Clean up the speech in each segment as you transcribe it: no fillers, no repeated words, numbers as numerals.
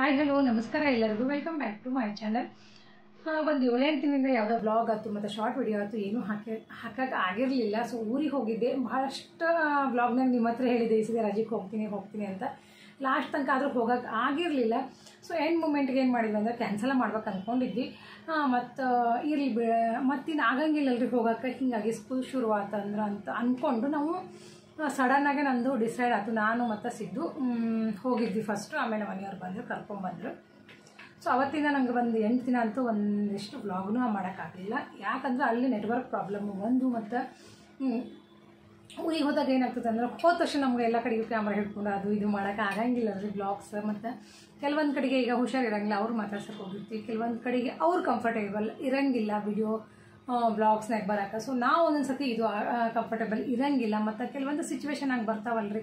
Hi hello ನಮಸ್ಕಾರ ಎಲ್ಲರಿಗೂ welcome back to my channel. ಒಂದು 7-8 ದಿನದಿಂದ ಯಾವುದೋ ಬ್ಲಾಗ್ ಆಯ್ತು ಮತ್ತು ಶಾರ್ಟ್ ವಿಡಿಯೋ ಆಯ್ತು ಏನೂ ಹಾಕಕ್ಕೆ ಆಗಿರಲಿಲ್ಲ. ಸೊ ಊರಿಗೆ ಹೋಗಿದ್ದೆ. ಭಾಳಷ್ಟು ಬ್ಲಾಗ್ನಾಗ ನಿಮ್ಮ ಹತ್ರ ಹೇಳಿದ್ದೆ ಈ ಸತಿ ರಜೆಗೆ ಹೋಗ್ತೀನಿ ಅಂತ. ಲಾಸ್ಟ್ ತನಕ ಆದರೂ ಹೋಗೋಕ್ಕೆ ಆಗಿರಲಿಲ್ಲ. ಸೊ ಎಂಡ್ ಮೂಮೆಂಟ್ಗೆ ಏನು ಮಾಡಿದ್ವಿ ಅಂದರೆ ಕ್ಯಾನ್ಸಲ್ ಮಾಡ್ಬೇಕು ಅಂದ್ಕೊಂಡಿದ್ವಿ. ಮತ್ತು ಇರಲಿ ಮತ್ತಿನ್ನು ಆಗಂಗಿಲ್ಲಲ್ರಿ ಹೋಗೋಕ್ಕೆ. ಹೀಗಾಗಿ ಸ್ಕೂಲ್ ಶುರು ಆತಂದ್ರೆ ಅಂತ ಅಂದ್ಕೊಂಡು ನಾವು ಸಡನ್ನಾಗೆ ನಂದು ಡಿಸೈಡ್ ಆಯಿತು. ನಾನು ಮತ್ತು ಸಿದ್ದು ಹೋಗಿದ್ವಿ ಫಸ್ಟು. ಆಮೇಲೆ ಮನೆಯವ್ರು ಬಂದರು ಕರ್ಕೊಂಡ್ಬಂದರು. ಸೊ ಅವತ್ತಿಂದ ನನಗೆ ಒಂದು 8 ದಿನ ಅಂತೂ ಒಂದಿಷ್ಟು ವ್ಲಾಗ್ನೂ ಮಾಡೋಕ್ಕಾಗಲಿಲ್ಲ. ಯಾಕಂದರೆ ಅಲ್ಲಿ ನೆಟ್ವರ್ಕ್ ಪ್ರಾಬ್ಲಮ್ಮು ಒಂದು. ಮತ್ತು ಊರಿಗೆ ಹೋದಾಗ ಏನಾಗ್ತದೆ ಅಂದರೆ ಹೋದ ತಕ್ಷಣ ನಮ್ಗೆ ಎಲ್ಲ ಕಡೆಗೂ ಕ್ಯಾಮ್ರಾ ಹಿಡ್ಕೊಂಡು ಅದು ಇದು ಮಾಡೋಕ್ಕೆ ಆಗಂಗಿಲ್ಲ ರೀ ಬ್ಲಾಗ್ಸ್. ಮತ್ತು ಕೆಲವೊಂದು ಕಡೆಗೆ ಈಗ ಹುಷಾರಿರೋಂಗಿಲ್ಲ, ಅವ್ರು ಮಾತಾಡ್ಸೋಕೆ ಹೋಗಿರ್ತೀವಿ. ಕೆಲವೊಂದು ಕಡೆಗೆ ಅವ್ರು ಕಂಫರ್ಟೇಬಲ್ ಇರೋಂಗಿಲ್ಲ ವಿಡಿಯೋ ಬ್ಲಾಗ್ಸ್ನಾಗ ಬರೋಕೆ. ಸೊ ನಾವು ಒಂದೊಂದು ಸತಿ ಇದು ಕಂಫರ್ಟೇಬಲ್ ಇರೋಂಗಿಲ್ಲ. ಮತ್ತು ಕೆಲವೊಂದು ಸಿಚುವೇಶನ್ ಆಗಿ ಬರ್ತಾವಲ್ರಿ.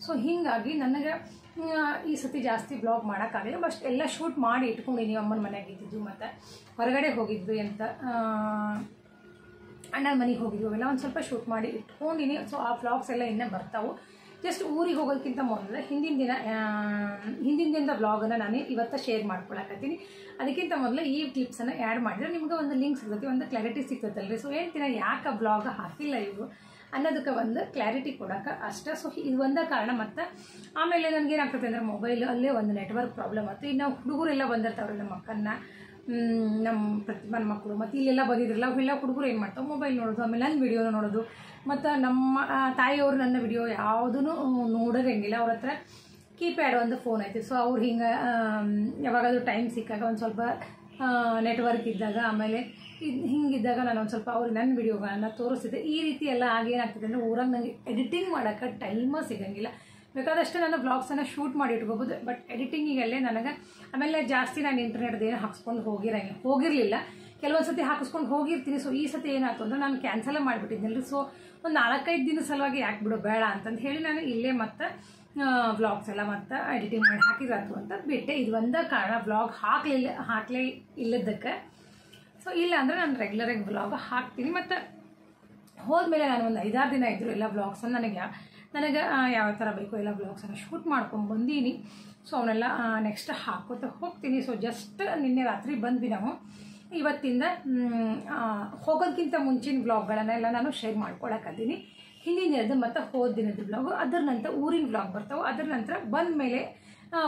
ಸೊ ಹೀಗಾಗಿ ನನಗೆ ಈ ಸತಿ ಜಾಸ್ತಿ ಬ್ಲಾಗ್ ಮಾಡೋಕ್ಕಾಗಲಿಲ್ಲ. ಬಟ್ ಎಲ್ಲ ಶೂಟ್ ಮಾಡಿ ಇಟ್ಕೊಂಡಿನಿ. ಅಮ್ಮನ ಮನೆಯಾಗ ಇದ್ದಿದ್ದು ಮತ್ತು ಹೊರಗಡೆ ಹೋಗಿದ್ವಿ ಅಂತ ಅಣ್ಣನ ಮನೆಗೆ ಹೋಗಿದ್ವಿ. ಅವೆಲ್ಲ ಒಂದು ಸ್ವಲ್ಪ ಶೂಟ್ ಮಾಡಿ ಇಟ್ಕೊಂಡಿನಿ. ಸೊ ಆ ವ್ಲಾಗ್ಸ್ ಎಲ್ಲ ಇನ್ನೂ ಬರ್ತಾವೆ. ಜಸ್ಟ್ ಊರಿಗೆ ಹೋಗೋದಕ್ಕಿಂತ ಮೊದಲು ಹಿಂದಿನ ದಿನದ ವ್ಲಾಗನ್ನು ನಾನು ಇವತ್ತು ಶೇರ್ ಮಾಡ್ಕೊಳಕತ್ತೀನಿ. ಅದಕ್ಕಿಂತ ಮೊದಲು ಈ ಕ್ಲಿಪ್ಸನ್ನು ಆ್ಯಡ್ ಮಾಡಿದ್ರೆ ನಿಮ್ಗೆ ಒಂದು ಲಿಂಕ್ ಸಿಗ್ತೈತಿ, ಒಂದು ಕ್ಲಾರಿಟಿ ಸಿಗ್ತೈತಲ್ರಿ. ಸೊ ಹೇಳ್ತೀನಿ ಯಾಕೆ ಬ್ಲಾಗ್ ಹಾಕಿಲ್ಲ ಇವು ಅನ್ನೋದಕ್ಕೆ ಒಂದು ಕ್ಲಾರಿಟಿ ಕೊಡೋಕೆ ಅಷ್ಟೇ. ಸೊ ಇದು ಒಂದೇ ಕಾರಣ. ಮತ್ತು ಆಮೇಲೆ ನನಗೇನಾಗ್ತದೆ ಅಂದರೆ ಮೊಬೈಲ್ ಅಲ್ಲೇ ಒಂದು ನೆಟ್ವರ್ಕ್ ಪ್ರಾಬ್ಲಮ್ ಆಯ್ತು. ಇನ್ನು ಹುಡುಗರೆಲ್ಲ ಬಂದಿರ್ತಾವ್ರಿ, ನಮ್ಮ ಅಕ್ಕನ್ನ ನಮ್ಮ ಪ್ರತಿಭಾನ ಮಕ್ಕಳು ಮತ್ತು ಇಲ್ಲೆಲ್ಲ ಬಂದಿದ್ರಲ್ಲ ಅವೆಲ್ಲ ಹುಡುಗರು ಏನು ಮಾಡ್ತಾವೆ ಮೊಬೈಲ್ ನೋಡೋದು, ಆಮೇಲೆ ನನ್ನ ವಿಡಿಯೋನ ನೋಡೋದು. ಮತ್ತು ನಮ್ಮ ತಾಯಿಯವರು ನನ್ನ ವಿಡಿಯೋ ಯಾವುದೂ ನೋಡೋರಂಗಿಲ್ಲ. ಅವ್ರ ಹತ್ರ ಕೀಪ್ಯಾಡ್ ಒಂದು ಫೋನ್ ಐತಿ. ಸೊ ಅವ್ರು ಹಿಂಗೆ ಯಾವಾಗಾದ್ರೂ ಟೈಮ್ ಸಿಕ್ಕಾಗ ಒಂದು ಸ್ವಲ್ಪ ನೆಟ್ವರ್ಕ್ ಇದ್ದಾಗ ಆಮೇಲೆ ಹಿಂಗಿದ್ದಾಗ ನಾನು ಒಂದು ಸ್ವಲ್ಪ ಅವ್ರಿಗೆ ನನ್ನ ವಿಡಿಯೋಗಳನ್ನು ತೋರಿಸ್ತಿದ್ದೆ. ಈ ರೀತಿ ಎಲ್ಲ ಆಗೇನಾಗ್ತದೆ ಅಂದರೆ ಊರಾಗ ನನಗೆ ಎಡಿಟಿಂಗ್ ಮಾಡೋಕ್ಕೆ ಟೈಮೇ ಸಿಗೋಂಗಿಲ್ಲ. ಬೇಕಾದಷ್ಟು ನಾನು ಬ್ಲಾಗ್ಸನ್ನು ಶೂಟ್ ಮಾಡಿ ಇಟ್ಕೋಬೋದು. ಬಟ್ ಎಡಿಟಿಂಗಿಗಲ್ಲೇ ನನಗೆ ಆಮೇಲೆ ಜಾಸ್ತಿ ನಾನು ಇಂಟರ್ನೆಟ್ದೇನು ಹಾಕ್ಸ್ಕೊಂಡು ಹೋಗಿರಲಿಲ್ಲ. ಕೆಲವೊಂದು ಸತಿ ಹಾಕಿಸ್ಕೊಂಡು ಹೋಗಿರ್ತೀನಿ. ಸೊ ಈ ಸತಿ ಏನಾಯ್ತು ಅಂದರೆ ನಾನು ಕ್ಯಾನ್ಸಲ್ ಮಾಡಿಬಿಟ್ಟಿದ್ದಿಲ್ಲ. ಸೊ ಒಂದು 4-5 ದಿನ ಸಲುವಾಗಿ ಯಾಕೆ ಬಿಡು ಬೇಡ ಅಂತಂದು ಹೇಳಿ ನಾನು ಇಲ್ಲೇ ಮತ್ತು ವ್ಲಾಗ್ಸ್ ಎಲ್ಲ ಮತ್ತು ಎಡಿಟಿಂಗ್ ಮಾಡಿ ಹಾಕಿದಾಯ್ತು ಅಂತ ಬಿಟ್ಟೆ. ಇದು ಒಂದೇ ಕಾರಣ ಬ್ಲಾಗ್ ಹಾಕಲೇ ಇಲ್ಲದಕ್ಕೆ. ಸೊ ಇಲ್ಲ ಅಂದರೆ ನಾನು ರೆಗ್ಯುಲರಾಗಿ ಬ್ಲಾಗ್ ಹಾಕ್ತೀನಿ. ಮತ್ತು ಹೋದ್ಮೇಲೆ ನಾನು ಒಂದು 5-6 ದಿನ ಇದ್ದರು ಎಲ್ಲ ಬ್ಲಾಗ್ಸನ್ನು ನನಗೆ ಯಾವ ಥರ ಬೇಕು ಎಲ್ಲ ಬ್ಲಾಗ್ಸನ್ನು ಶೂಟ್ ಮಾಡ್ಕೊಂಡು ಬಂದೀನಿ. ಸೊ ಅವನ್ನೆಲ್ಲ ನೆಕ್ಸ್ಟ್ ಹಾಕೋತ ಹೋಗ್ತೀನಿ. ಸೊ ಜಸ್ಟ್ ನಿನ್ನೆ ರಾತ್ರಿ ಬಂದ್ವಿ ನಾವು. ಇವತ್ತಿಂದ ಹೋಗೋದಕ್ಕಿಂತ ಮುಂಚಿನ ಬ್ಲಾಗ್ಗಳನ್ನೆಲ್ಲ ನಾನು ಶೇರ್ ಮಾಡ್ಕೊಳಕತ್ತೀನಿ. ಹಿಂದಿನ ದಿನದ ಮತ್ತು ಹೋದ ದಿನದ ಬ್ಲಾಗು, ಅದರ ನಂತರ ಊರಿನ ಬ್ಲಾಗ್ ಬರ್ತಾವೆ. ಅದರ ನಂತರ ಬಂದಮೇಲೆ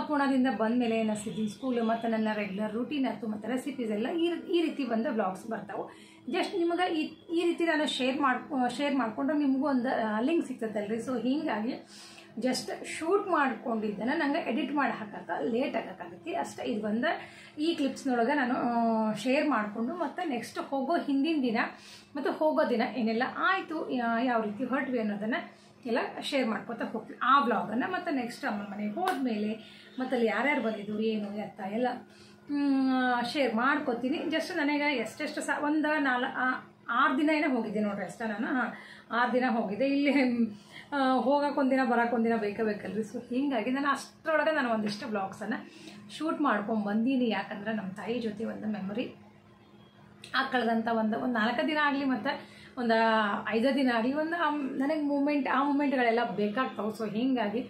ಪುಣದಿಂದ ಬಂದಮೇಲೆ ಏನಿಸ್ತಿದ್ವಿ ಸ್ಕೂಲು ಮತ್ತು ನನ್ನ ರೆಗ್ಯುಲರ್ ರೂಟೀನ್ ಆಯ್ತು ಮತ್ತು ರೆಸಿಪೀಸ್ ಎಲ್ಲ ಈ ರೀತಿ ಬಂದ ಬ್ಲಾಗ್ಸ್ ಬರ್ತಾವೆ. ಜಸ್ಟ್ ನಿಮಗೆ ಈ ರೀತಿ ನಾನು ಶೇರ್ ಮಾಡಿಕೊಂಡ್ರೆ ನಿಮಗೂ ಒಂದು ಲಿಂಕ್ ಸಿಗ್ತದಲ್ರಿ. ಸೊ ಹೀಗಾಗಿ ಜಸ್ಟ್ ಶೂಟ್ ಮಾಡ್ಕೊಂಡಿದ್ದನ್ನು ನಂಗೆ ಎಡಿಟ್ ಮಾಡಿ ಹಾಕೋಕ್ಕೆ ಲೇಟ್ ಆಗೋಕ್ಕಾಗತ್ತೆ ಅಷ್ಟೇ. ಇದು ಬಂದು ಈ ಕ್ಲಿಪ್ಸ್ನೊಳಗೆ ನಾನು ಶೇರ್ ಮಾಡಿಕೊಂಡು ಮತ್ತು ನೆಕ್ಸ್ಟ್ ಹೋಗೋ ಹಿಂದಿನ ದಿನ ಮತ್ತು ಹೋಗೋ ದಿನ ಏನೆಲ್ಲ ಆಯಿತು, ಯಾವ ರೀತಿ ಹೊರಟ್ವಿ ಅನ್ನೋದನ್ನು ಎಲ್ಲ ಶೇರ್ ಮಾಡ್ಕೊತಾ ಹೋಗ್ತೀವಿ ಆ ಬ್ಲಾಗನ್ನು. ಮತ್ತು ನೆಕ್ಸ್ಟ್ ಅಮ್ಮನ ಮನೆಗೆ ಹೋದ್ಮೇಲೆ ಮತ್ತು ಅಲ್ಲಿ ಯಾರ್ಯಾರು ಬಂದಿದ್ದು ಏನು ಎತ್ತ ಎಲ್ಲ ಶೇರ್ ಮಾಡ್ಕೊತೀನಿ. ಜಸ್ಟ್ ನನಗೆ ಎಷ್ಟೆಷ್ಟು ಒಂದು 6 ದಿನ ಏನೋ ಹೋಗಿದ್ದೆ ನೋಡ್ರಿ ಅಷ್ಟೇ. ನಾನು 6 ದಿನ ಹೋಗಿದ್ದೆ. ಇಲ್ಲಿ ಹೋಗೋಕ್ಕೊಂದಿನ ಬರೋಕ್ಕೊಂದಿನ ಬೇಕಲ್ರಿ. ಸೊ ಹೀಗಾಗಿ ನಾನು ಅಷ್ಟರೊಳಗೆ ನಾನು ಒಂದಿಷ್ಟು ಬ್ಲಾಗ್ಸನ್ನು ಶೂಟ್ ಮಾಡ್ಕೊಂಡು ಬಂದೀನಿ. ಯಾಕಂದ್ರೆ ನಮ್ಮ ತಾಯಿ ಜೊತೆ ಒಂದು ಮೆಮೊರಿ ಕಳೆದಂಥ ಒಂದು 4 ದಿನ ಆಗಲಿ ಮತ್ತು ಒಂದು 5 ದಿನ ಆಗಲಿ ಒಂದು ನನಗೆ ಆ ಮೂಮೆಂಟ್ಗಳೆಲ್ಲ ಬೇಕಾಗ್ತಾವೆ. ಸೊ ಹೀಗಾಗಿ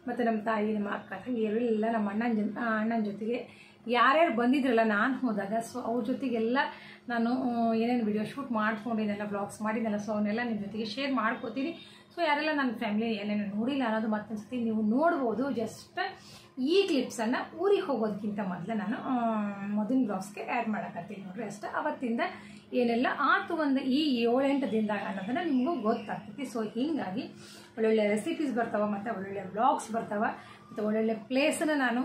ಮತ್ತು ನಮ್ಮ ತಾಯಿ, ನಮ್ಮ ಅಕ್ಕ ತಂಗಿಯರು ಎಲ್ಲ ನಮ್ಮ ಅಣ್ಣನ ಜೊತೆಗೆ ಯಾರ್ಯಾರು ಬಂದಿದ್ರಲ್ಲ ನಾನು ಹೋದಾಗ, ಸೊ ಅವ್ರ ಜೊತೆಗೆಲ್ಲ ನಾನು ಏನೇನು ವಿಡಿಯೋ ಶೂಟ್ ಮಾಡ್ಕೊಂಡಿದ್ದೆಲ್ಲ ಬ್ಲಾಗ್ಸ್ ಮಾಡಿದ್ದೆಲ್ಲ ಸೊ ಅವನ್ನೆಲ್ಲ ನಿಮ್ಮ ಜೊತೆಗೆ ಶೇರ್ ಮಾಡ್ಕೋತೀನಿ. ಸೊ ಯಾರೆಲ್ಲ ನನ್ನ ಫ್ಯಾಮಿಲಿ ಏನೇನು ನೋಡಿಲ್ಲ ಅನ್ನೋದು ಮತ್ತೊಂದು ಸತಿ ನೀವು ನೋಡ್ಬೋದು. ಜಸ್ಟ್ ಈ ಕ್ಲಿಪ್ಸನ್ನು ಊರಿಗೆ ಹೋಗೋದಕ್ಕಿಂತ ಮೊದಲು ನಾನು ಮೊದಲಿನ ಬ್ಲಾಗ್ಸ್ಗೆ ಆ್ಯಡ್ ಮಾಡೋಕತ್ತೀನಿ ನೋಡ್ರಿ ಅಷ್ಟೇ. ಅವತ್ತಿಂದ ಏನೆಲ್ಲ ಆತು ಒಂದು ಈ 7-8 ದಿನದಾಗ ಅನ್ನೋದನ್ನು ನಿಮಗೂ ಗೊತ್ತಾಗ್ತೈತಿ. ಸೊ ಹೀಗಾಗಿ ಒಳ್ಳೊಳ್ಳೆ ರೆಸಿಪೀಸ್ ಬರ್ತಾವೆ ಮತ್ತು ಒಳ್ಳೊಳ್ಳೆ ಬ್ಲಾಗ್ಸ್ ಬರ್ತಾವೆ ಮತ್ತು ಒಳ್ಳೊಳ್ಳೆ ಪ್ಲೇಸನ್ನು ನಾನು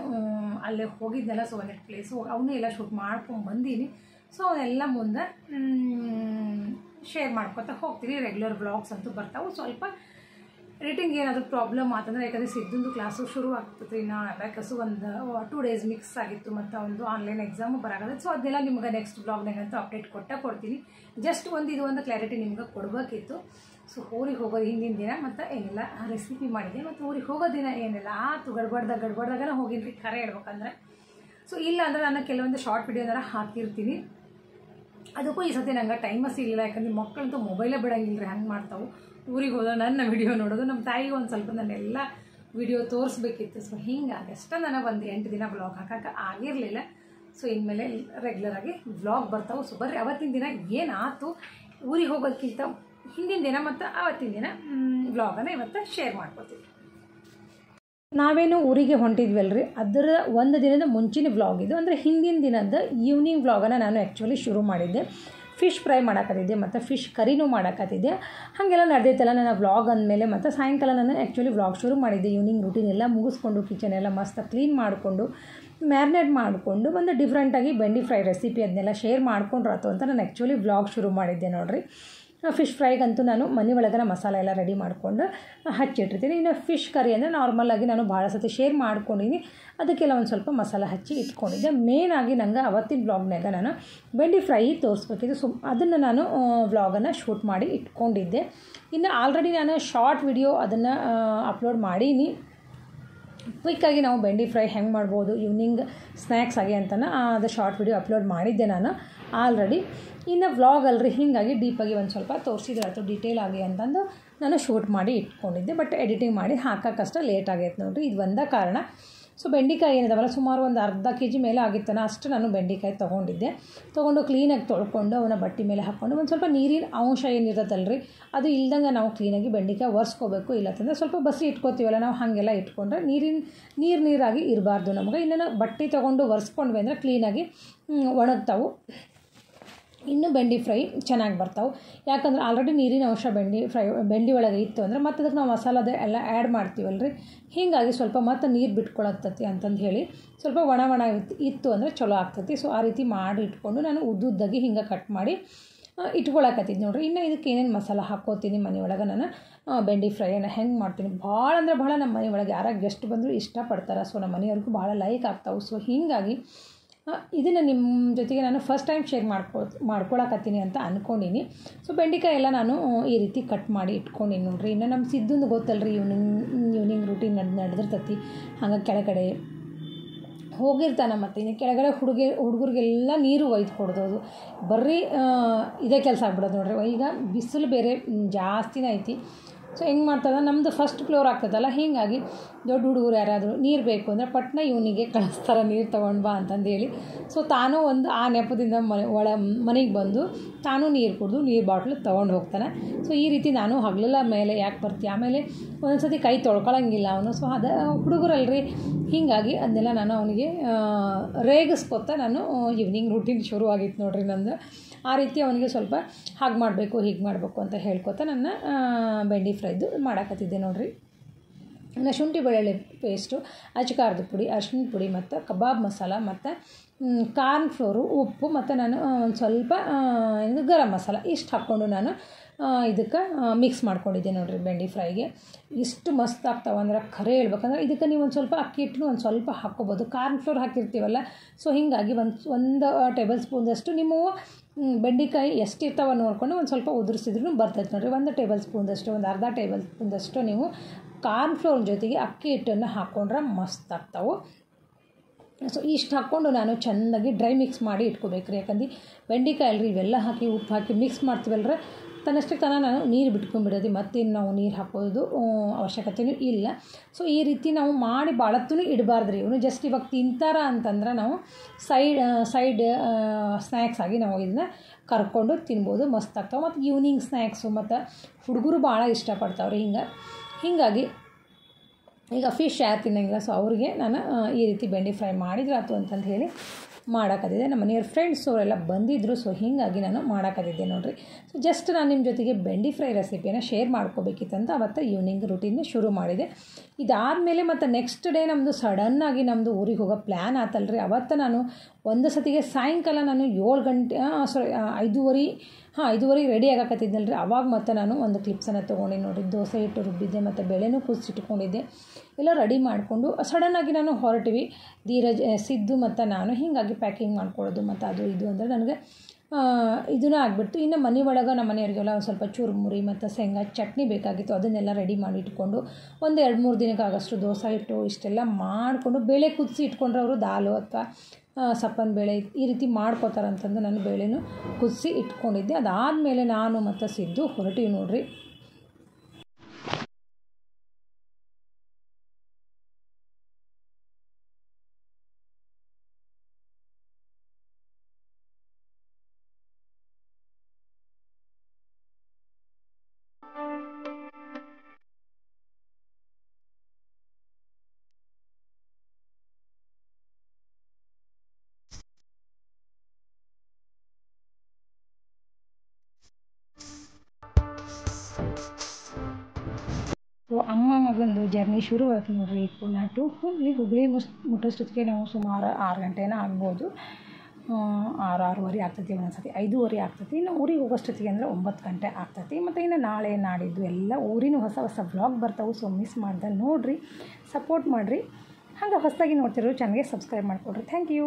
ಅಲ್ಲೇ ಹೋಗಿದ್ದೆಲ್ಲ. ಸೊ ಒಳ್ಳೆ ಪ್ಲೇಸು ಅವನ್ನೂ ಎಲ್ಲ ಶೂಟ್ ಮಾಡ್ಕೊಂಡು ಬಂದೀನಿ. ಸೊ ಅವನ್ನೆಲ್ಲ ಮುಂದೆ ಶೇರ್ ಮಾಡ್ಕೊತಾ ಹೋಗ್ತೀನಿ. ರೆಗ್ಯುಲರ್ ಬ್ಲಾಗ್ಸ್ ಅಂತೂ ಬರ್ತಾವೆ. ಸ್ವಲ್ಪ ಎಡಿಟಿಂಗ್ ಏನಾದರೂ ಪ್ರಾಬ್ಲಮ್ ಆತಂದ್ರೆ, ಯಾಕಂದರೆ ಸಿದ್ದೊಂದು ಕ್ಲಾಸು ಶುರು ಆಗ್ತದೆ ಇನ್ನು ಅಬ್ಯಾಕಸು ಒಂದು 2 ಡೇಸ್ ಮಿಕ್ಸ್ ಆಗಿತ್ತು ಮತ್ತು ಒಂದು ಆನ್ಲೈನ್ ಎಕ್ಸಾಮು ಬರಾಗತ್ತೆ. ಸೊ ಅದನ್ನೆಲ್ಲ ನಿಮ್ಗೆ ನೆಕ್ಸ್ಟ್ ಬ್ಲಾಗ್ನಾಗಂತೂ ಅಪ್ಡೇಟ್ ಕೊಡ್ತೀನಿ. ಜಸ್ಟ್ ಇದು ಒಂದು ಕ್ಲಾರಿಟಿ ನಿಮ್ಗೆ ಕೊಡಬೇಕಿತ್ತು. ಸೊ ಊರಿಗೆ ಹೋಗೋದು ಹಿಂದಿನ ದಿನ ಮತ್ತು ಏನೆಲ್ಲ ರೆಸಿಪಿ ಮಾಡಿದೆ ಮತ್ತು ಊರಿಗೆ ಹೋಗೋ ದಿನ ಏನೆಲ್ಲ ಆತು ಗಡ್ಬಡ್ದಾಗನೇ ಹೋಗಿನ್ರಿ ಖರೆ ಹೇಳ್ಬೇಕಂದ್ರೆ. ಸೊ ಇಲ್ಲ ಅಂದರೆ ನಾನು ಕೆಲವೊಂದು ಶಾರ್ಟ್ ವಿಡಿಯೋನಾರ ಹಾಕಿರ್ತೀನಿ. ಅದಕ್ಕೂ ಈ ಸತಿ ನಂಗೆ ಟೈಮ ಸಿಗಲಿಲ್ಲ. ಯಾಕಂದರೆ ಮಕ್ಕಳಂತೂ ಮೊಬೈಲೇ ಬಿಡೋಂಗಿಲ್ಲ ರೀ, ಹಂಗೆ ಮಾಡ್ತಾವೆ. ಊರಿಗೆ ಹೋದ ನನ್ನ ವಿಡಿಯೋ ನೋಡೋದು. ನಮ್ಮ ತಾಯಿಗೆ ಒಂದು ಸ್ವಲ್ಪ ನಾನೆಲ್ಲ ವಿಡಿಯೋ ತೋರಿಸ್ಬೇಕಿತ್ತು. ಸೊ ಹೀಗಾಗಿ ಅಷ್ಟೇ ನನಗೆ ಒಂದು 8 ದಿನ ವ್ಲಾಗ್ ಹಾಕೋಕೆ ಆಗಿರಲಿಲ್ಲ. ಸೊ ಇನ್ಮೇಲೆ ರೆಗ್ಯುಲರಾಗಿ ವ್ಲಾಗ್ ಬರ್ತಾವೆ. ಸೊ ಬರ್ರಿ ಅವತ್ತಿನ ದಿನ ಏನಾಯ್ತು ಊರಿಗೆ ಹೋಗೋದಕ್ಕಿಂತ ಹಿಂದಿನ ದಿನ ಮತ್ತು ಅವತ್ತಿನ ದಿನ ವ್ಲಾಗನ್ನು ಇವತ್ತು ಶೇರ್ ಮಾಡ್ಕೊತೀವಿ. ನಾವೇನು ಊರಿಗೆ ಹೊಂಟಿದ್ವಲ್ರಿ, ಅದರ ಒಂದು ದಿನದ ಮುಂಚಿನ ವ್ಲಾಗ್ ಇದು. ಅಂದರೆ ಹಿಂದಿನ ದಿನದ ಈವ್ನಿಂಗ್ ವ್ಲಾಗನ್ನು ನಾನು ಆ್ಯಕ್ಚುಲಿ ಶುರು ಮಾಡಿದ್ದೆ. ಫಿಶ್ ಫ್ರೈ ಮಾಡೋಕತ್ತಿದ್ದೆ ಮತ್ತು ಫಿಶ್ ಕರಿನೂ ಮಾಡೋಕತ್ತಿದ್ದೆ. ಹಾಗೆಲ್ಲ ನಡೆದೈತಲ್ಲ ನನ್ನ ವ್ಲಾಗ್ ಅಂದಮೇಲೆ. ಮತ್ತು ಸಾಯಂಕಾಲ ನಾನು ಆ್ಯಕ್ಚುಲಿ ವ್ಲಾಗ್ ಶುರು ಮಾಡಿದ್ದೆ. ಈವ್ನಿಂಗ್ ರೂಟೀನ್ ಎಲ್ಲ ಮುಗಿಸ್ಕೊಂಡು ಕಿಚನ್ ಎಲ್ಲ ಮಸ್ತ್ ಕ್ಲೀನ್ ಮಾಡಿಕೊಂಡು ಮ್ಯಾರಿನೇಟ್ ಮಾಡಿಕೊಂಡು ಒಂದು ಡಿಫ್ರೆಂಟಾಗಿ ಬೆಂಡಿ ಫ್ರೈ ರೆಸಿಪಿ ಅದನ್ನೆಲ್ಲ ಶೇರ್ ಮಾಡ್ಕೊಂಡ್ರಾತು ಅಂತ ನಾನು ಆ್ಯಕ್ಚುಲಿ ವ್ಲಾಗ್ ಶುರು ಮಾಡಿದ್ದೆ ನೋಡಿರಿ. ಫಿಶ್ ಫ್ರೈಗಂತೂ ನಾನು ಮನೆ ಒಳಗನ ಮಸಾಲೆ ಎಲ್ಲ ರೆಡಿ ಮಾಡ್ಕೊಂಡು ಹಚ್ಚಿಟ್ಟಿರ್ತೀನಿ. ಇನ್ನು ಫಿಶ್ ಕರಿ ಅಂದರೆ ನಾರ್ಮಲಾಗಿ ನಾನು ಭಾಳ ಸತಿ ಶೇರ್ ಮಾಡ್ಕೊಂಡಿನಿ, ಅದಕ್ಕೆಲ್ಲ ಒಂದು ಸ್ವಲ್ಪ ಮಸಾಲೆ ಹಚ್ಚಿ ಇಟ್ಕೊಂಡಿದ್ದೆ. ಮೇನಾಗಿ ನಂಗೆ ಅವತ್ತಿನ ವ್ಲಾಗ್ನಾಗ ನಾನು ಬೆಂಡಿ ಫ್ರೈ ತೋರಿಸ್ಬೇಕಿದ್ದು. ಸೊ ಅದನ್ನು ನಾನು ವ್ಲಾಗನ್ನು ಶೂಟ್ ಮಾಡಿ ಇಟ್ಕೊಂಡಿದ್ದೆ. ಇನ್ನು ಆಲ್ರೆಡಿ ನಾನು ಶಾರ್ಟ್ ವಿಡಿಯೋ ಅದನ್ನು ಅಪ್ಲೋಡ್ ಮಾಡೀನಿ. ಕ್ವಿಕ್ಕಾಗಿ ನಾವು ಬೆಂಡಿ ಫ್ರೈ ಹೆಂಗೆ ಮಾಡ್ಬೋದು ಈವ್ನಿಂಗ್ ಸ್ನ್ಯಾಕ್ಸ್ ಆಗಿ ಅಂತಲೇ ಅದು ಶಾರ್ಟ್ ವಿಡಿಯೋ ಅಪ್ಲೋಡ್ ಮಾಡಿದ್ದೆ ನಾನು ಆಲ್ರೆಡಿ. ಇನ್ನು ವ್ಲಾಗ್ ಅಲ್ರಿ, ಹೀಗಾಗಿ ಡೀಪಾಗಿ ಒಂದು ಸ್ವಲ್ಪ ತೋರಿಸಿದ್ರೆ ಆಯಿತು ಡೀಟೇಲ್ ಆಗಿ ಅಂತಂದು ನಾನು ಶೂಟ್ ಮಾಡಿ ಇಟ್ಕೊಂಡಿದ್ದೆ. ಬಟ್ ಎಡಿಟಿಂಗ್ ಮಾಡಿ ಹಾಕೋಕ್ಕಷ್ಟೇ ಲೇಟ್ ಆಗೈತೆ ನೋಡಿರಿ, ಇದು ಒಂದೇ ಕಾರಣ. ಸೊ ಬೆಂಡೆಕಾಯಿ ಏನಿದಾವಲ್ಲ ಸುಮಾರು ಒಂದು ಅರ್ಧ kg ಮೇಲೆ ಆಗಿತ್ತಾನ ಅಷ್ಟು ನಾನು ಬೆಂಡೆಕಾಯಿ ತೊಗೊಂಡು ಕ್ಲೀನಾಗಿ ತೊಳ್ಕೊಂಡು ಅವನ್ನ ಬಟ್ಟೆ ಮೇಲೆ ಹಾಕ್ಕೊಂಡು ಒಂದು ಸ್ವಲ್ಪ ನೀರಿನ ಅಂಶ ಏನಿರ್ತದಲ್ರಿ ಅದು ಇಲ್ದಂಗೆ ನಾವು ಕ್ಲೀನಾಗಿ ಬೆಂಡೆಕಾಯಿ ಒರೆಸ್ಕೋಬೇಕು. ಇಲ್ಲತ್ತಂದರೆ ಸ್ವಲ್ಪ ಬಸಿ ಇಟ್ಕೋತೀವಲ್ಲ ನಾವು ಹಾಗೆಲ್ಲ ಇಟ್ಕೊಂಡ್ರೆ ನೀರಾಗಿ ಇರಬಾರ್ದು ನಮಗೆ. ಇನ್ನು ಬಟ್ಟೆ ತೊಗೊಂಡು ಒರೆಸ್ಕೊಂಡ್ವಿ ಅಂದರೆ ಕ್ಲೀನಾಗಿ ಒಣಗ್ತಾವು, ಇನ್ನು ಬೆಂಡಿ ಫ್ರೈ ಚೆನ್ನಾಗಿ ಬರ್ತಾವೆ. ಯಾಕಂದ್ರೆ ಆಲ್ರೆಡಿ ನೀರಿನ ಅಂಶ ಬೆಂಡಿ ಒಳಗೆ ಇತ್ತು ಅಂದರೆ ಮತ್ತು ಅದಕ್ಕೆ ನಾವು ಮಸಾಲದ ಎಲ್ಲ ಆ್ಯಡ್ ಮಾಡ್ತೀವಲ್ರಿ, ಹೀಗಾಗಿ ಸ್ವಲ್ಪ ಮತ್ತು ನೀರು ಬಿಟ್ಕೊಳತ್ತತಿ ಅಂತಂದು ಹೇಳಿ ಸ್ವಲ್ಪ ಒಣ ಇತ್ತು ಅಂದರೆ ಚಲೋ ಆಗ್ತೈತಿ. ಸೊ ಆ ರೀತಿ ಮಾಡಿ ಇಟ್ಕೊಂಡು ನಾನು ಉದ್ದುದ್ದಾಗಿ ಹಿಂಗೆ ಕಟ್ ಮಾಡಿ ಇಟ್ಕೊಳಕತ್ತಿದ್ದು ನೋಡಿರಿ. ಇನ್ನು ಇದಕ್ಕೆ ಏನೇನು ಮಸಾಲ ಹಾಕ್ಕೋತೀನಿ ಮನೆಯೊಳಗೆ ನಾನು ಬೆಂಡಿ ಫ್ರೈಯನ್ನು ಹೆಂಗೆ ಮಾಡ್ತೀನಿ. ಭಾಳ ಅಂದರೆ ಭಾಳ ನಮ್ಮ ಮನೆಯೊಳಗೆ ಯಾರಾಗ ಗೆಸ್ಟ್ ಬಂದರೂ ಇಷ್ಟಪಡ್ತಾರೆ. ಸೊ ನಮ್ಮ ಮನೆಯವ್ರಿಗೂ ಭಾಳ ಲೈಕ್ ಆಗ್ತಾವೆ. ಸೊ ಹೀಗಾಗಿ ಇದನ್ನು ನಿಮ್ಮ ಜೊತೆಗೆ ನಾನು ಫಸ್ಟ್ ಟೈಮ್ ಶೇರ್ ಮಾಡ್ಕೊಳಕತ್ತೀನಿ ಅಂತ ಅಂದ್ಕೊಂಡೀನಿ. ಸೊ ಬೆಂಡೆಕಾಯಿ ಎಲ್ಲ ನಾನು ಈ ರೀತಿ ಕಟ್ ಮಾಡಿ ಇಟ್ಕೊಂಡೀನಿ ನೋಡಿರಿ. ಇನ್ನು ನಮ್ಮ ಸಿದ್ದುಂದು ಗೊತ್ತಲ್ರಿ, ಈವ್ನಿಂಗ್ ರೂಟೀನ್ ನಡೆದಿರ್ತೈತಿ. ಹಂಗೆ ಕೆಳಗಡೆ ಹೋಗಿರ್ತಾನೆ. ಮತ್ತು ಇನ್ನು ಕೆಳಗಡೆ ಹುಡುಗರಿಗೆಲ್ಲ ನೀರು ಒಯ್ದು ಕೊಡೋದು ಬರ್ರಿ ಇದೇ ಕೆಲಸ ಆಗ್ಬಿಡೋದು ನೋಡ್ರಿ. ಈಗ ಬಿಸಿಲು ಬೇರೆ ಜಾಸ್ತಿನೇ ಐತಿ. ಸೊ ಹೆಂಗೆ ಮಾಡ್ತದ ನಮ್ಮದು ಫಸ್ಟ್ ಫ್ಲೋರ್ ಆಗ್ತದಲ್ಲ, ಹೀಗಾಗಿ ದೊಡ್ಡ ಹುಡುಗರು ಯಾರಾದರೂ ನೀರು ಬೇಕು ಅಂದರೆ ಪಟ್ನ ಇವನಿಗೆ ಕಳಿಸ್ತಾರೆ ನೀರು ತೊಗೊಂಡು ಬಾ ಅಂತಂದೇಳಿ. ಸೊ ತಾನು ಒಂದು ಆ ನೆಪದಿಂದ ಮನೆಗೆ ಬಂದು ತಾನು ನೀರು ಕುಡಿದು ನೀರು ಬಾಟ್ಲು ತೊಗೊಂಡು ಹೋಗ್ತಾನೆ. ಸೊ ಈ ರೀತಿ ನಾನು ಹಗಲೆಲ್ಲ ಮೇಲೆ ಯಾಕೆ ಬರ್ತೀವಿ, ಆಮೇಲೆ ಒಂದೊಂದ್ಸತಿ ಕೈ ತೊಳ್ಕೊಳಂಗಿಲ್ಲ ಅವನು. ಸೊ ಅದು ಹುಡುಗರಲ್ರಿ, ಹೀಗಾಗಿ ಅದನ್ನೆಲ್ಲ ನಾನು ಅವನಿಗೆ ರೇಗಿಸ್ಕೊತ ನಾನು ಈವ್ನಿಂಗ್ ರೂಟೀನ್ ಶುರು ಆಗಿತ್ತು ನೋಡ್ರಿ ನಂದು. ಆ ರೀತಿ ಅವನಿಗೆ ಸ್ವಲ್ಪ ಹಾಗೆ ಮಾಡಬೇಕು ಹೀಗೆ ಮಾಡಬೇಕು ಅಂತ ಹೇಳ್ಕೊತ ನನ್ನ ಬೆಂಡಿ ಫ್ರೈದು ಮಾಡಾಕತ್ತಿದ್ದೆ ನೋಡಿರಿ. ಇನ್ನು ಶುಂಠಿ ಬೆಳ್ಳುಳ್ಳಿ ಪೇಸ್ಟು, ಅಚ್ಕಾರದ ಪುಡಿ, ಅರಿಶಿನ ಪುಡಿ ಮತ್ತು ಕಬಾಬ್ ಮಸಾಲ ಮತ್ತು ಕಾರ್ನ್ ಫ್ಲೋರು, ಉಪ್ಪು ಮತ್ತು ನಾನು ಒಂದು ಸ್ವಲ್ಪ ಗರಂ ಮಸಾಲ ಇಷ್ಟು ಹಾಕ್ಕೊಂಡು ನಾನು ಇದಕ್ಕೆ ಮಿಕ್ಸ್ ಮಾಡ್ಕೊಂಡಿದ್ದೆ ನೋಡಿರಿ. ಬೆಂಡಿ ಫ್ರೈಗೆ ಇಷ್ಟು ಮಸ್ತ್ ಆಗ್ತಾವೆ ಅಂದ್ರೆ ಖರೆ ಹೇಳ್ಬೇಕಂದ್ರೆ ಇದಕ್ಕೆ ನೀವು ಒಂದು ಸ್ವಲ್ಪ ಅಕ್ಕಿ ಹಿಟ್ಟನ್ನು ಒಂದು ಸ್ವಲ್ಪ ಹಾಕ್ಕೋಬೋದು. ಕಾರ್ನ್ ಫ್ಲೋರ್ ಹಾಕಿರ್ತೀವಲ್ಲ, ಸೊ ಹೀಗಾಗಿ ಒಂದು ಟೇಬಲ್ ಸ್ಪೂನ್ದಷ್ಟು ನೀವು ಬೆಂಡೆಕಾಯಿ ಎಷ್ಟು ಇರ್ತಾವೆ ನೋಡಿಕೊಂಡು ಒಂದು ಸ್ವಲ್ಪ ಉದುರಿಸಿದ್ರೂ ಬರ್ತೈತೆ ನೋಡಿರಿ. ಒಂದು ಟೇಬಲ್ ಸ್ಪೂನ್ದಷ್ಟು, ಒಂದು ಅರ್ಧ ಟೇಬಲ್ ಸ್ಪೂನ್ದಷ್ಟು ನೀವು ಕಾರ್ನ್ ಫ್ಲೋರ್ ಜೊತೆಗೆ ಅಕ್ಕಿ ಹಿಟ್ಟನ್ನು ಹಾಕ್ಕೊಂಡ್ರೆ ಮಸ್ತ್ ಆಗ್ತಾವೆ. ಸೊ ಇಷ್ಟು ಹಾಕ್ಕೊಂಡು ನಾನು ಚೆನ್ನಾಗಿ ಡ್ರೈ ಮಿಕ್ಸ್ ಮಾಡಿ ಇಟ್ಕೋಬೇಕ್ರಿ. ಯಾಕಂದ್ರೆ ಬೆಂಡೆಕಾಯಿ ಅಲ್ರಿ, ಇವೆಲ್ಲ ಹಾಕಿ ಉಪ್ಪು ಹಾಕಿ ಮಿಕ್ಸ್ ಮಾಡ್ತೀವಲ್ರ, ತನ್ನಷ್ಟಕ್ಕೆ ನಾನು ನೀರು ಬಿಟ್ಕೊಂಡ್ಬಿಡೋದು, ಮತ್ತೇನು ನಾವು ನೀರು ಹಾಕೋದು ಅವಶ್ಯಕತೆಯೂ ಇಲ್ಲ. ಸೊ ಈ ರೀತಿ ನಾವು ಮಾಡಿ ಭಾಳತ್ತೂ ಇಡಬಾರ್ದು ರೀ. ಇವನು ಜಸ್ಟ್ ಇವಾಗ ತಿಂತಾರ ಅಂತಂದ್ರೆ ನಾವು ಸೈಡ್ ಸ್ನ್ಯಾಕ್ಸ್ ಆಗಿ ನಾವು ಇದನ್ನ ಕರ್ಕೊಂಡು ತಿನ್ಬೋದು, ಮಸ್ತ್ ಆಗ್ತಾವೆ. ಮತ್ತು ಈವ್ನಿಂಗ್ ಸ್ನ್ಯಾಕ್ಸು ಮತ್ತು ಹುಡುಗರು ಭಾಳ ಇಷ್ಟಪಡ್ತಾವ್ರಿ. ಹೀಗಾಗಿ ಈಗ ಫಿಶ್ ಯಾರು ತಿನ್ನಂಗಿಲ್ಲ, ಸೊ ಅವ್ರಿಗೆ ನಾನು ಈ ರೀತಿ ಬೆಂಡಿ ಫ್ರೈ ಮಾಡಿದ್ರೆ ಆಯ್ತು ಅಂತಂದು ಹೇಳಿ ಮಾಡೋಕತ್ತಿದ್ದೆ. ನಮ್ಮ ಮನೆಯವ್ರ ಫ್ರೆಂಡ್ಸ್ ಅವರೆಲ್ಲ ಬಂದಿದ್ದರು. ಸೊ ಹೀಗಾಗಿ ನಾನು ಮಾಡೋಕತ್ತಿದ್ದೆ ನೋಡಿರಿ. ಸೊ ಜಸ್ಟ್ ನಾನು ನಿಮ್ಮ ಜೊತೆಗೆ ಬೆಂಡಿ ಫ್ರೈ ರೆಸಿಪಿಯನ್ನು ಶೇರ್ ಮಾಡ್ಕೋಬೇಕಿತ್ತಂತ ಅವತ್ತು ಈವ್ನಿಂಗ್ ರೂಟೀನ್ ಶುರು ಮಾಡಿದೆ. ಇದಾದಮೇಲೆ ಮತ್ತು ನೆಕ್ಸ್ಟ್ ಡೇ ನಮ್ಮದು ಸಡನ್ನಾಗಿ ನಮ್ಮದು ಊರಿಗೆ ಹೋಗೋ ಪ್ಲ್ಯಾನ್ ಆತಲ್ರಿ. ಅವತ್ತು ನಾನು ಒಂದು ಸತಿಗೆ ಸಾಯಂಕಾಲ ನಾನು 7 ಗಂಟೆ 5:30 ರೆಡಿ ಆಗಾಕತ್ತಿದ್ನಲ್ರಿ. ಅವಾಗ ಮತ್ತು ನಾನು ಒಂದು ಕ್ಲಿಪ್ಸನ್ನು ತೊಗೊಂಡು ನೋಡಿರಿ. ದೋಸೆ ಹಿಟ್ಟು ರುಬ್ಬಿದ್ದೆ ಮತ್ತು ಬೇಳೆನೂ ಕುದಿಸಿಟ್ಕೊಂಡಿದ್ದೆ. ಎಲ್ಲ ರೆಡಿ ಮಾಡಿಕೊಂಡು ಸಡನ್ನಾಗಿ ನಾನು ಹೊರಟಿವಿ ಧೀರಜ್, ಸಿದ್ದು ಮತ್ತು ನಾನು. ಹೀಗಾಗಿ ಪ್ಯಾಕಿಂಗ್ ಮಾಡ್ಕೊಳ್ಳೋದು ಮತ್ತು ಅದು ಇದು ಅಂದರೆ ನನಗೆ ಇದೂ ಆಗಿಬಿಡ್ತು. ಇನ್ನು ಮನೆ ಒಳಗೆ ನಮ್ಮ ಮನೆಯವರಿಗೆಲ್ಲ ಒಂದು ಸ್ವಲ್ಪ ಚುರುಮುರಿ ಮತ್ತು ಶೇಂಗಾ ಚಟ್ನಿ ಬೇಕಾಗಿತ್ತು. ಅದನ್ನೆಲ್ಲ ರೆಡಿ ಮಾಡಿ ಇಟ್ಕೊಂಡು ಒಂದು 2-3 ದಿನಕ್ಕೆ ಆಗೋಷ್ಟು ದೋಸೆ ಹಿಟ್ಟು ಇಷ್ಟೆಲ್ಲ ಮಾಡಿಕೊಂಡು ಬೇಳೆ ಕುದಿಸಿ ಇಟ್ಕೊಂಡ್ರೆ ಅವರು ದಾಲು ಅಥವಾ ಸಪ್ಪನ ಬೇಳೆ ಈ ರೀತಿ ಮಾಡ್ಕೋತಾರಂತಂದು ನಾನು ಬೇಳೆನೂ ಕುದಿಸಿ ಇಟ್ಕೊಂಡಿದ್ದೆ. ಅದಾದಮೇಲೆ ನಾನು ಮತ್ತು ಸಿದ್ದು ಹೊರಟಿವಿ ನೋಡ್ರಿ. ಜರ್ನಿ ಶುರು ಆಯ್ತು ನೋಡಿರಿ. ಪುನಃ ಟು ಹುಬ್ಳಿ ಮುಟ್ಟೋಷ್ಟೊತ್ತಿಗೆ ನಾವು ಸುಮಾರು 6 ಗಂಟೆನ ಆಗ್ಬೋದು. 6:30 ಆಗ್ತೈತಿ, ಒಂದೊಂದ್ಸತಿ 5:30 ಆಗ್ತೈತಿ. ಇನ್ನು ಊರಿಗೆ ಹೋಗೋಷ್ಟೊತ್ತಿಗೆ ಅಂದರೆ 9 ಗಂಟೆ ಆಗ್ತೈತಿ. ಮತ್ತು ಇನ್ನು ನಾಳೆ ನಾಡಿದ್ದು ಎಲ್ಲ ಊರಿನ ಹೊಸ ವ್ಲಾಗ್ ಬರ್ತಾವೆ. ಸೊ ಮಿಸ್ ಮಾಡ್ದೆ ನೋಡಿರಿ, ಸಪೋರ್ಟ್ ಮಾಡಿರಿ. ಹಾಗೆ ಹೊಸದಾಗಿ ನೋಡ್ತಿರೋ ಚಾನಲ್ಗೆ ಸಬ್ಸ್ಕ್ರೈಬ್ ಮಾಡಿಕೊಡ್ರಿ. Thank you.